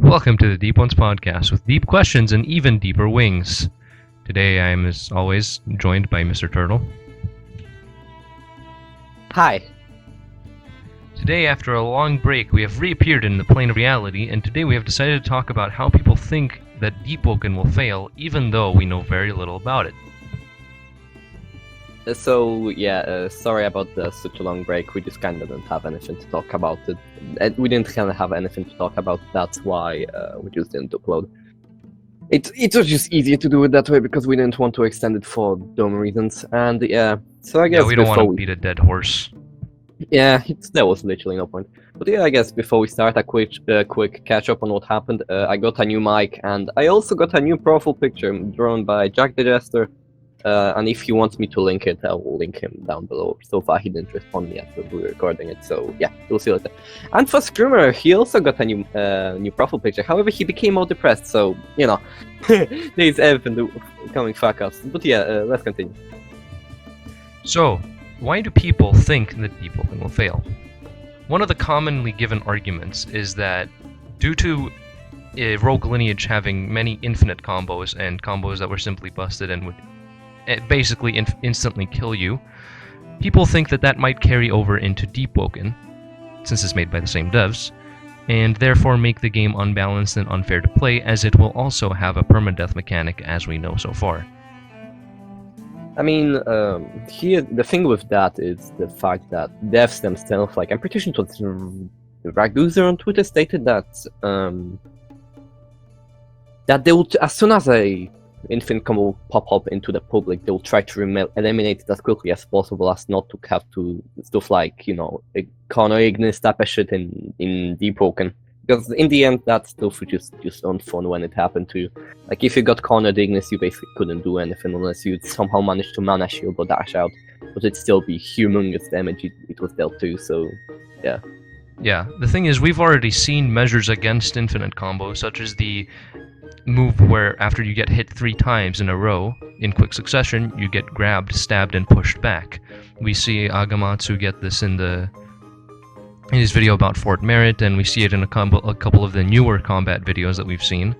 Welcome to the Deepones podcast with deep questions and even deeper wings. Today I am, as always, joined by Mr. Turtle. Hi. Today, after a long break, we have reappeared in the plane of reality, and today we have decided to talk about how people think that deepwoken will fail, even though we know very little about it. Sorry about such a long break. We just kind of didn't have anything to talk about it. We didn't kind of have anything to talk about. That's why we just didn't upload. It was just easier to do it that way because we didn't want to extend it for dumb reasons. And so I guess we don't want to beat a dead horse. Yeah, there was literally no point. But yeah, I guess before we start, a quick catch up on what happened. I got a new mic, and I also got a new profile picture drawn by Jack the Jester. And if he wants me to link it, I will link him down below. So far, he didn't respond yet, so we're recording it. So yeah, we'll see later. And for Screamer, he also got a new profile picture. However, he became more depressed. So there's everything coming fuck us. But yeah, let's continue. So, why do people think that deepwoken will fail? One of the commonly given arguments is that due to a rogue lineage having many infinite combos and combos that were simply busted and would basically instantly kill you, people think that might carry over into deepwoken, since it's made by the same devs, and therefore make the game unbalanced and unfair to play, as it will also have a permadeath mechanic as we know so far. I mean, here the thing with that is the fact that devs themselves, like I'm pretty sure it was Raguzer on Twitter stated that they would, as soon as a infinite combo pop up into the public, they will try to eliminate it as quickly as possible, as not to have to stuff like corner Ignis type of shit in deepwoken. Because in the end, that stuff was just unfun when it happened to you. Like, if you got cornered Ignis, you basically couldn't do anything unless you somehow managed to mana shield or dash out. But it'd still be humongous damage it was dealt to, so yeah. Yeah, the thing is, we've already seen measures against infinite combos, such as the move where after you get hit 3 times in a row, in quick succession, you get grabbed, stabbed, and pushed back. We see Agamatsu get this in his video about Fort Merit, and we see it in a couple of the newer combat videos that we've seen.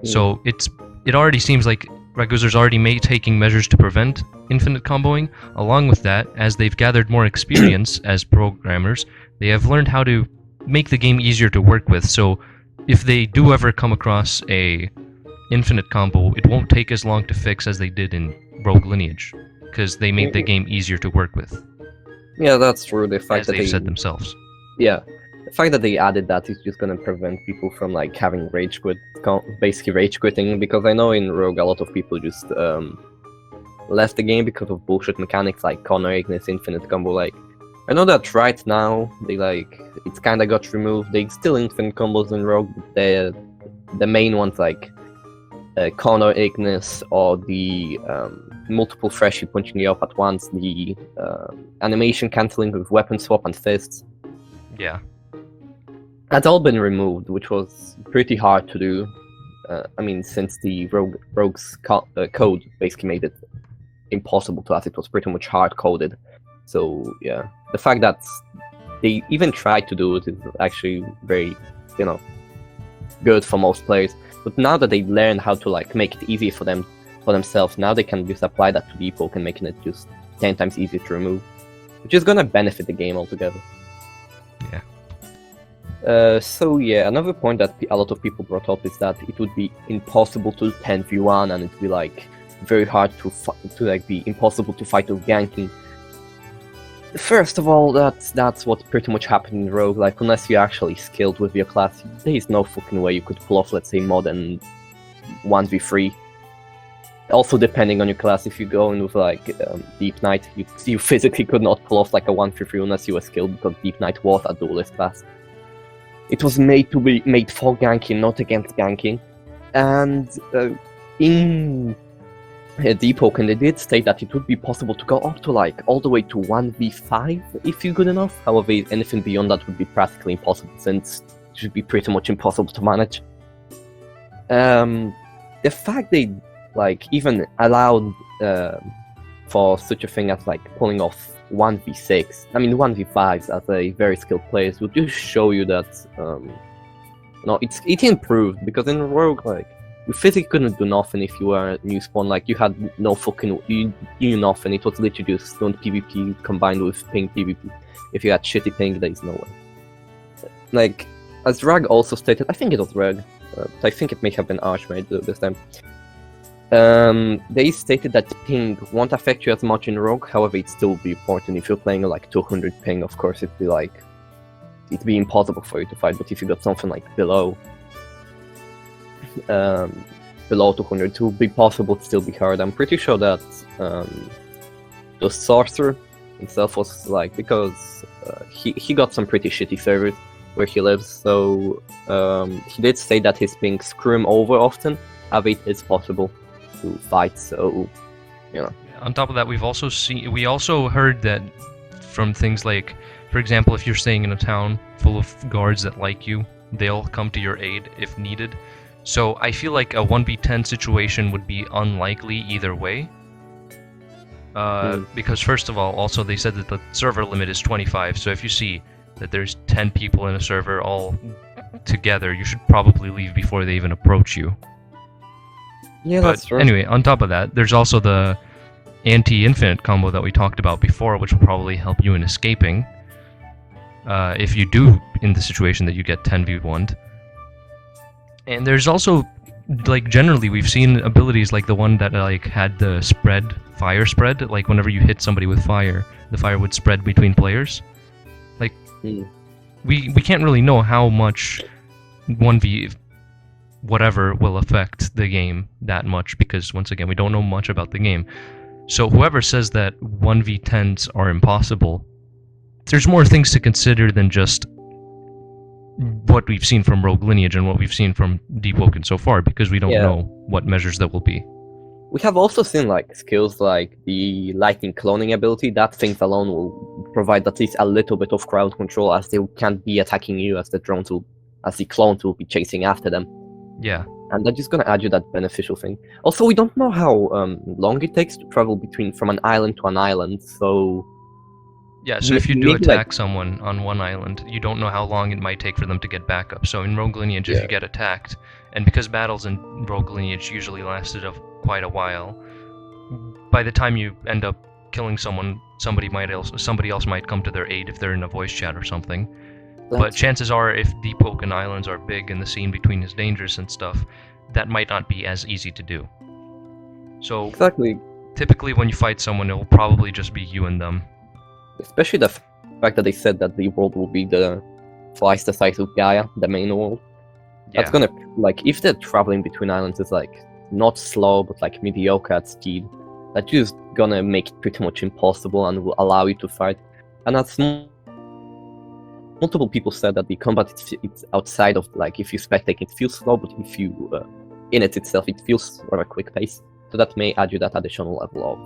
So it already seems like Raguzer's already taking measures to prevent infinite comboing. Along with that, as they've gathered more experience as programmers, they have learned how to make the game easier to work with. So if they do ever come across a infinite combo, it won't take as long to fix as they did in Rogue Lineage, because they made the game easier to work with. Yeah, that's true. The fact as that they've said themselves. Yeah, the fact that they added that is just gonna prevent people from like having rage quit, basically rage quitting. Because I know in Rogue a lot of people just left the game because of bullshit mechanics like corner Ignis, infinite combo. Like, I know that right now it's kind of got removed. They still infinite combos in Rogue. The main ones like corner Ignis or the multiple Freshie punching you up at once, the animation cancelling with weapon swap and fists. Yeah. That's all been removed, which was pretty hard to do. I mean, since the Rogue's code basically made it impossible to us, it was pretty much hard-coded. So, yeah. The fact that they even tried to do it is actually very, good for most players. But now that they've learned how to, make it easy for themselves, now they can just apply that to deepwoken, making it just 10 times easier to remove. Which is gonna benefit the game altogether. Yeah. Another point that a lot of people brought up is that it would be impossible to 10v1, and it'd be very hard to be impossible to fight with ganking. First of all, that's what pretty much happened in Rogue. Like, unless you're actually skilled with your class, there is no fucking way you could pull off, let's say, more than 1v3. Also, depending on your class, if you go in with Deep Knight, you physically could not pull off a 1v3 unless you were skilled, because Deep Knight was a duelist class. It was made to be made for ganking, not against ganking. And in deepwoken, they did state that it would be possible to go up to all the way to 1v5 if you're good enough. However, anything beyond that would be practically impossible, since it should be pretty much impossible to manage. The fact they even allowed for such a thing as pulling off 1v5s as a very skilled player would just show you that No, it improved because in Rogue, like, you physically couldn't do nothing if you were a new spawn. Like, you had no fucking, you knew nothing. It was literally just stunned PvP combined with ping PvP. If you had shitty ping, there is no way. Like, as Rag also stated, I think it was Rag, but I think it may have been Archmage this time. They stated that ping won't affect you as much in Rogue, however, it still will be important. If you're playing like 200 ping, of course, it'd be impossible for you to fight, but if you got something like below 200, it will be possible to still be hard. I'm pretty sure that the sorcerer himself was like, because he got some pretty shitty servers where he lives, so he did say that his ping screw him over often, however it is possible to fight, so you know. On top of that, we also heard that from things like, for example, if you're staying in a town full of guards that like you, they'll come to your aid if needed. So I feel like a 1v10 situation would be unlikely either way. Because first of all, also they said that the server limit is 25, so if you see that there's 10 people in a server all together, you should probably leave before they even approach you. Yeah, but that's true. Anyway, on top of that, there's also the Antiinfinite combo that we talked about before, which will probably help you in escaping. If you do, in the situation that you get 10v1'd. And there's also, like, generally, we've seen abilities like the one that, like, had the fire spread, like, whenever you hit somebody with fire, the fire would spread between players. Like, we can't really know how much 1v whatever will affect the game that much, because, once again, we don't know much about the game. So whoever says that 1v10s are impossible, there's more things to consider than just what we've seen from Rogue Lineage and what we've seen from deepwoken so far, because we don't know what measures there will be. We have also seen like skills like the lightning cloning ability. That things alone will provide at least a little bit of crowd control, as they can't be attacking you, as the clones will be chasing after them. Yeah. And that's just gonna add you that beneficial thing. Also, we don't know how long it takes to travel from an island to an island, so... Yeah, so if you do attack someone on one island, you don't know how long it might take for them to get back up. So in Rogue Lineage, if you get attacked, and because battles in Rogue Lineage usually lasted quite a while, by the time you end up killing someone, somebody else might come to their aid if they're in a voice chat or something. But chances are, if deepwoken islands are big and the scene between is dangerous and stuff, that might not be as easy to do. So typically when you fight someone, it will probably just be you and them. Especially the fact that they said that the world will be twice the size of Gaia, the main world. Yeah. That's gonna, like, if the traveling between islands is like not slow but like mediocre at speed, that's just gonna make it pretty much impossible and will allow you to fight. And as multiple people said that the combat it's outside of, like, if you spectate it feels slow, but if you in it itself it feels rather quick pace. So that may add you that additional level of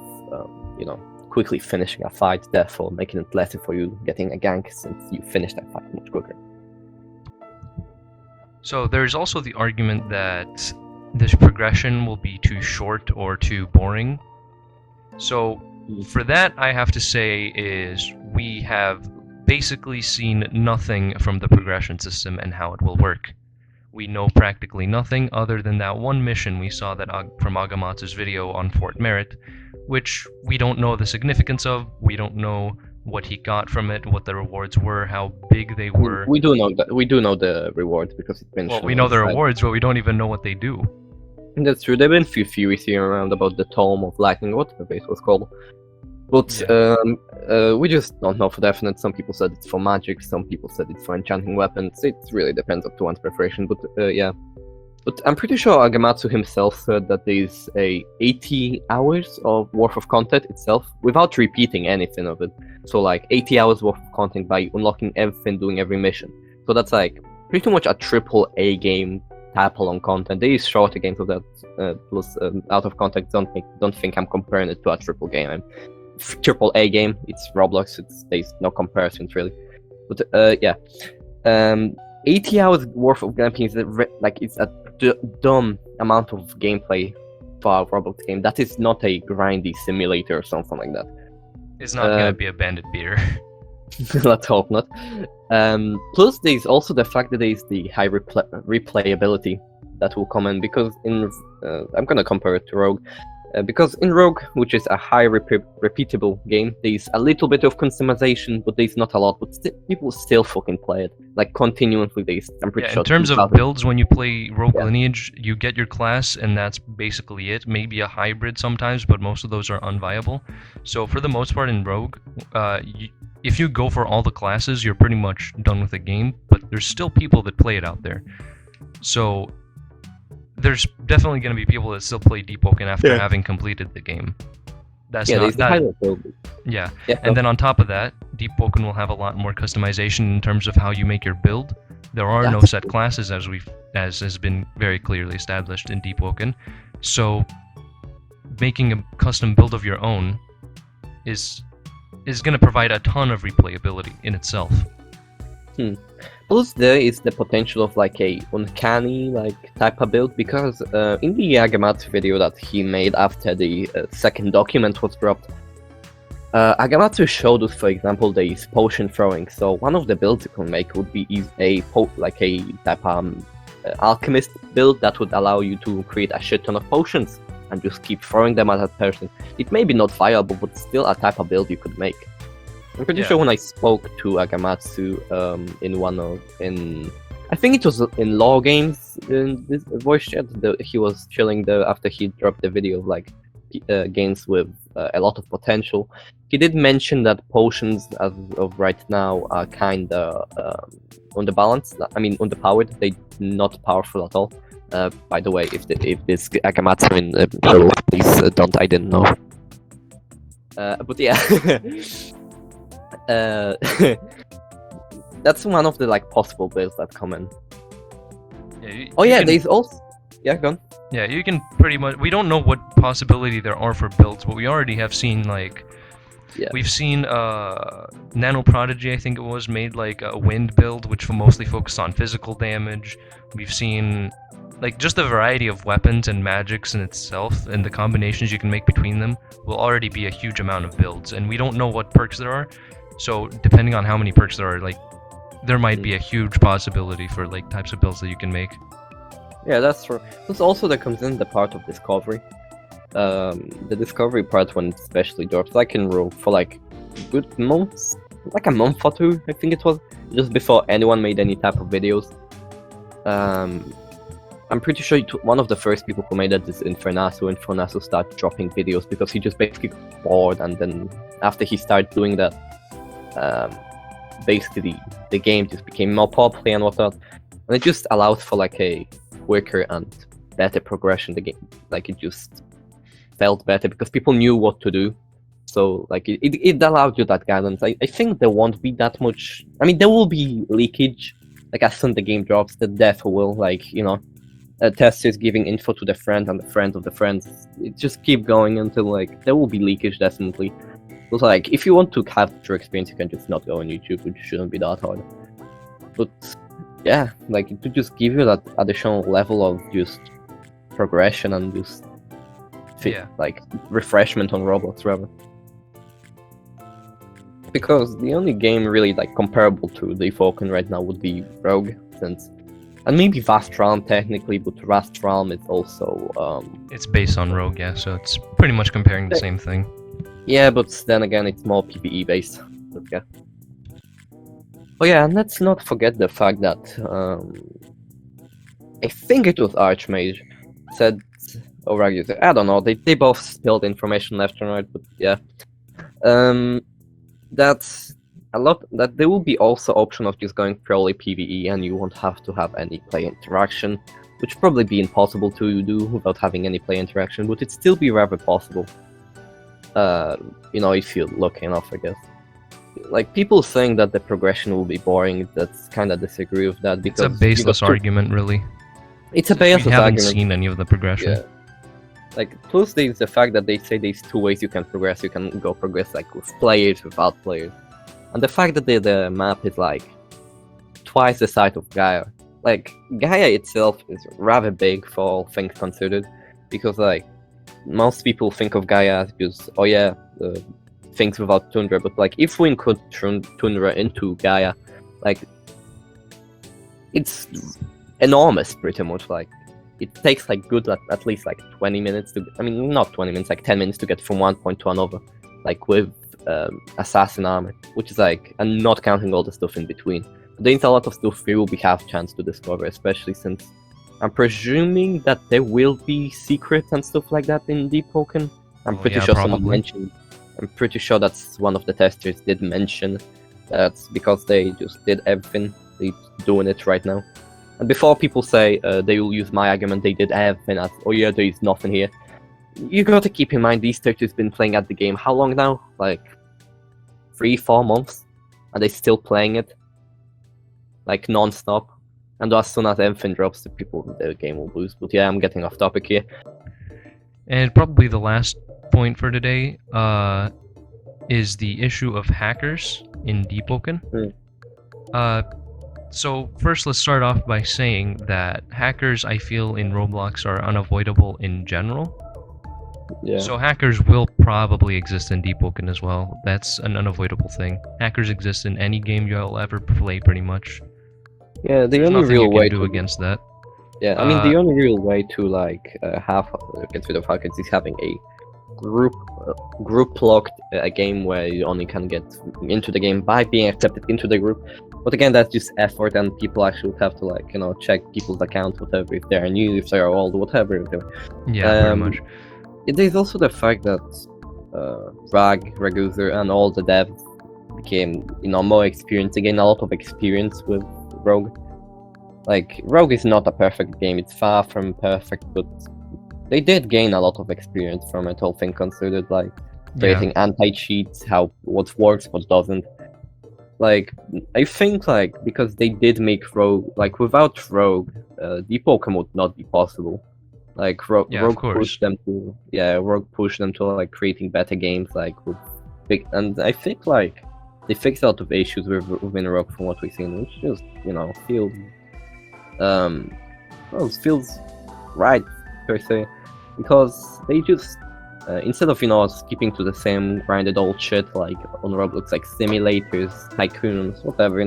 quickly finishing a fight, therefore making it lesser for you getting a gank, since you finish that fight much quicker. So there's also the argument that this progression will be too short or too boring. So for that, I have to say is we have basically seen nothing from the progression system and how it will work. We know practically nothing other than that one mission we saw that from Agamatsu's video on Fort Merit, which we don't know the significance of. We don't know what he got from it, what the rewards were, how big they were. We do know that. We do know the rewards because it's been. Well, we know the rewards, but we don't even know what they do. And that's true. There've been a few theories here around about the Tome of Lightning, what the base was called. But we just don't know for definite. Some people said it's for magic, some people said it's for enchanting weapons. It really depends up to one's preparation, but yeah. But I'm pretty sure Agamatsu himself said that there's 80 hours of worth of content itself, without repeating anything of it. So like 80 hours worth of content by unlocking everything, doing every mission. So that's like pretty much a triple-A game tap-along content. There is shorter games of that, plus out of context, don't think I'm comparing it to a triple game. Triple-A game, it's Roblox, there's no comparisons really. But yeah. 80 hours worth of gameplay is it's a dumb amount of gameplay for a Roblox game. That is not a grindy simulator or something like that. It's not gonna be a bandit beater. Let's hope not. Plus, there's also the fact that there's the high replayability that will come in, because in I'm gonna compare it to Rogue. Because in Rogue, which is a high repeatable game, there's a little bit of customization, but there's not a lot. But people still fucking play it, like continuously. I'm pretty sure. In terms of 2000 builds, when you play Rogue Yeah. Lineage, you get your class, and that's basically it. Maybe a hybrid sometimes, but most of those are unviable. So for the most part in Rogue, if you go for all the classes, you're pretty much done with the game. But there's still people that play it out there. So there's definitely going to be people that still play deepwoken after having completed the game. That's there's the high replayability. Yeah, Yeah, and then on top of that, deepwoken will have a lot more customization in terms of how you make your build. There are no That's set classes, as has been very clearly established in deepwoken. So making a custom build of your own is going to provide a ton of replayability in itself. Plus, there is the potential of like a uncanny type of build, because in the Agamatsu video that he made after the second document was dropped, Agamatsu showed us, for example, the potion throwing. So one of the builds you can make would be a type alchemist build that would allow you to create a shit ton of potions and just keep throwing them at that person. It may be not viable, but still a type of build you could make. I'm pretty sure when I spoke to Agamatsu I think it was in Law Games in this voice chat, he was chilling there after he dropped the video of games with a lot of potential. He did mention that potions as of right now are kinda underbalanced. I mean underpowered. They're not powerful at all. By the way, if this Agamatsu in Turtles, please don't. I didn't know. But yeah. That's one of the possible builds that come in. There's also go on. Yeah, you can pretty much. We don't know what possibility there are for builds, but we already have seen we've seen Nano Prodigy, I think it was, made a wind build, which mostly focused on physical damage. We've seen just the variety of weapons and magics in itself, and the combinations you can make between them will already be a huge amount of builds, and we don't know what perks there are. So depending on how many perks there are, there might be a huge possibility for types of builds that you can make. Yeah, that's true. Plus also there comes in the part of discovery. The discovery part, when it especially drops, in Rogue for good months, a month or two, I think it was, just before anyone made any type of videos. I'm pretty sure one of the first people who made it is Infernaso. Infernaso started dropping videos because he just basically got bored, and then after he started doing that, basically the game just became more popular and whatnot, and it just allowed for a quicker and better progression. The game, it just felt better because people knew what to do. So it allowed you that guidance. I think there won't be that much. I mean, there will be leakage. As soon as the game drops, the death will testers giving info to the friend and the friend of the friends. It just keep going until there will be leakage definitely. But if you want to have the true experience, you can just not go on YouTube, which shouldn't be that hard. But yeah, to just give you that additional level of just progression and just refreshment on Roblox, rather. Because the only game really comparable to deepwoken right now would be Rogue, and maybe Vast Realm technically, but Vast Realm is also it's based on Rogue, yeah, so it's pretty much comparing the same thing. Yeah, but then again, it's more PvE based. But yeah. Oh yeah, and let's not forget the fact that I think it was Archmage said, or I don't know, they both spilled information left and right, but yeah. That's a lot. That there will be also option of just going purely PvE, and you won't have to have any player interaction, which would probably be impossible to do without having any player interaction, but it'd still be rather possible. If you're lucky enough, I guess. People saying that the progression will be boring, that's kind of disagree with that, because it's a baseless argument, really. It's a baseless argument. We haven't seen any of the progression. Yeah. Plus there's the fact that they say there's two ways you can progress. You can go progress with players, without players. And the fact that the map is twice the size of Gaia. Gaia itself is rather big for all things considered, because most people think of Gaia as just, things without Tundra, but like if we include Tundra into Gaia, like it's enormous pretty much. Like it takes like at least like 20 minutes to, I mean not 20 minutes, like 10 minutes to get from one point to another, like with assassin armor, which is like, and not counting all the stuff in between. There's a lot of stuff we will have chance to discover, especially since I'm presuming that there will be secrets and stuff like that in deepwoken. I'm pretty sure someone mentioned. I'm pretty sure that's one of the testers did mention. That's because they just did everything. They're doing it right now. And before people say they will use my argument, they did everything as, oh yeah, there is nothing here. You gotta keep in mind these testers been playing at the game how long now? Like 3-4 months, and they're still playing it, like non-stop. And as soon as everything drops, the game will lose. But yeah, I'm getting off topic here. And probably the last point for today is the issue of hackers in deepwoken. So first, let's start off by saying that hackers, I feel, in Roblox are unavoidable in general. Yeah. So hackers will probably exist in deepwoken as well. That's an unavoidable thing. Hackers exist in any game you'll ever play, pretty much. Yeah, the There's only nothing real you can way do to against that. Yeah, I mean the only real way to like get rid of hackers is having a group locked a game where you only can get into the game by being accepted into the group. But again, that's just effort, and people actually have to like check people's accounts, whatever, if they are new, if they are old, whatever. Yeah, pretty much. There's also the fact that Raguser, and all the devs became more experienced. They gained a lot of experience with Rogue. Like, Rogue is not a perfect game, it's far from perfect, but they did gain a lot of experience from it, all things considered, like creating anti-cheats, what works, what doesn't. Like, I think, like, because they did make Rogue, like, without Rogue, deepwoken would not be possible. Like, Rogue pushed them to, like, creating better games, like, with big, and I think, like, they fixed a lot of issues within Rogue from what we've seen, which just, feels right, per se, because they just, instead of, skipping to the same grinded old shit, like, on Roblox, like, simulators, tycoons, whatever,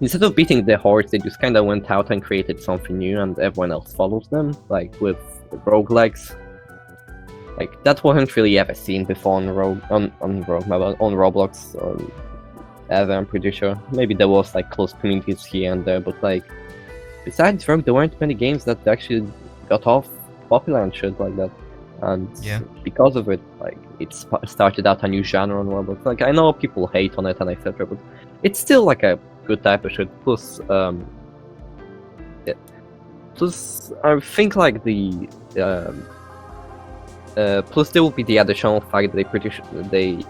instead of beating the horse, they just kind of went out and created something new, and everyone else follows them, like, with roguelikes. Like, that wasn't really ever seen before on Roblox, or ever, I'm pretty sure. Maybe there was, like, close communities here and there, but, like, besides Rogue, there weren't many games that actually got off popular and shit like that. And because of it, like, it started out a new genre on Roblox. Like, I know people hate on it and etc., but it's still, like, a good type of shit. Plus, I think, like, plus there will be the additional fact that they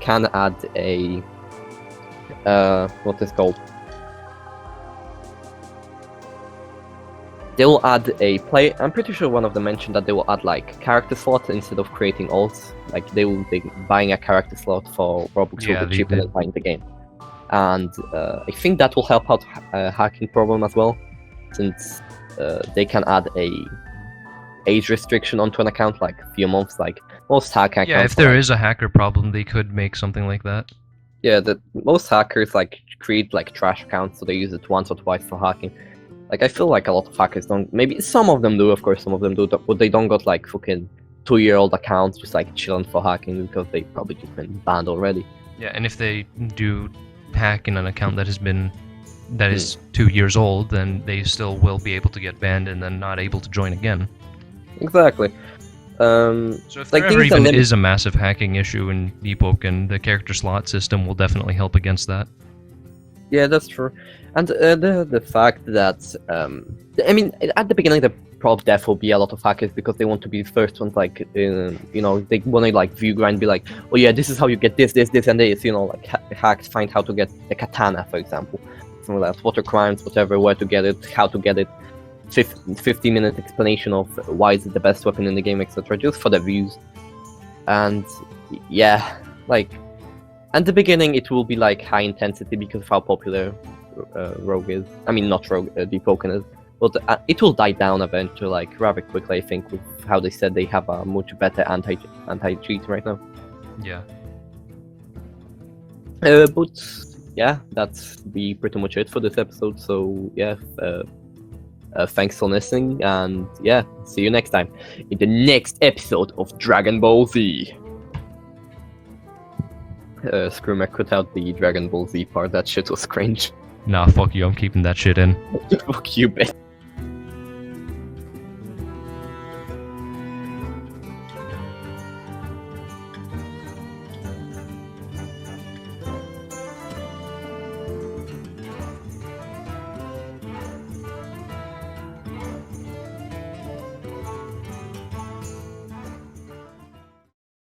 can add a what is called. They will add a play. I'm pretty sure one of them mentioned that they will add like character slots instead of creating alts. Like they will be buying a character slot for Roblox will be cheaper than buying the game. And I think that will help out hacking problem as well, since they can add a age restriction onto an account, like a few months, like most hacker accounts. Yeah, if there is a hacker problem, they could make something like that. Yeah, most hackers like create like trash accounts, so they use it once or twice for hacking. Like, I feel like a lot of hackers don't. Maybe some of them do, of course, some of them do, but they don't got like fucking 2-year-old accounts just like chilling for hacking because they probably just been banned already. Yeah, and if they do hack in an account that is 2 years old, then they still will be able to get banned and then not able to join again. Exactly. So if there ever even is a massive hacking issue in deepwoken, the character slot system will definitely help against that. Yeah, that's true. And the fact that, I mean, at the beginning, the prob def will be a lot of hackers because they want to be the first ones, like, they want to, like, view grind, be like, oh yeah, this is how you get this, and this, like, hacks find how to get the katana, for example. Something like that, water crimes, whatever, where to get it, how to get it, 50-minute explanation of why is it the best weapon in the game, etc., just for the views. And, yeah, like, at the beginning, it will be, like, high intensity because of how popular Rogue is. I mean, not Rogue, deepwoken is. But it will die down eventually, like, rather quickly, I think, with how they said they have a much better anti-cheat right now. Yeah. But yeah, that's be pretty much it for this episode. So yeah, thanks for listening, and yeah, see you next time in the next episode of Dragon Ball Z. Screw, I cut out the Dragon Ball Z part. That shit was cringe. Nah, fuck you. I'm keeping that shit in. Fuck you, bitch.